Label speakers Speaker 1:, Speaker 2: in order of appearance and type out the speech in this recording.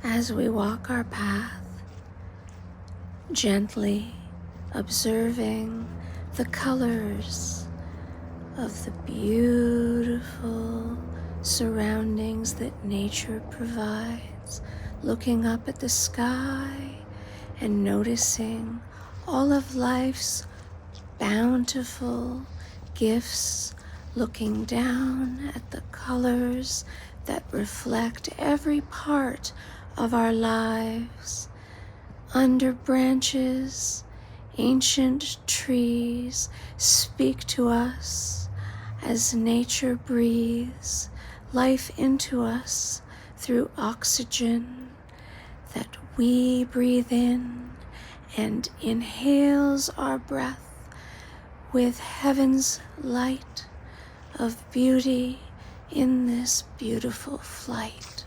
Speaker 1: as we walk our path, gently observing the colors of the beautiful surroundings that nature provides, looking up at the sky and noticing all of life's bountiful gifts, looking down at the colors that reflect every part of our lives. Under branches, ancient trees speak to us as nature breathes life into us through oxygen that we breathe in and inhales our breath with heaven's light of beauty in this beautiful flight.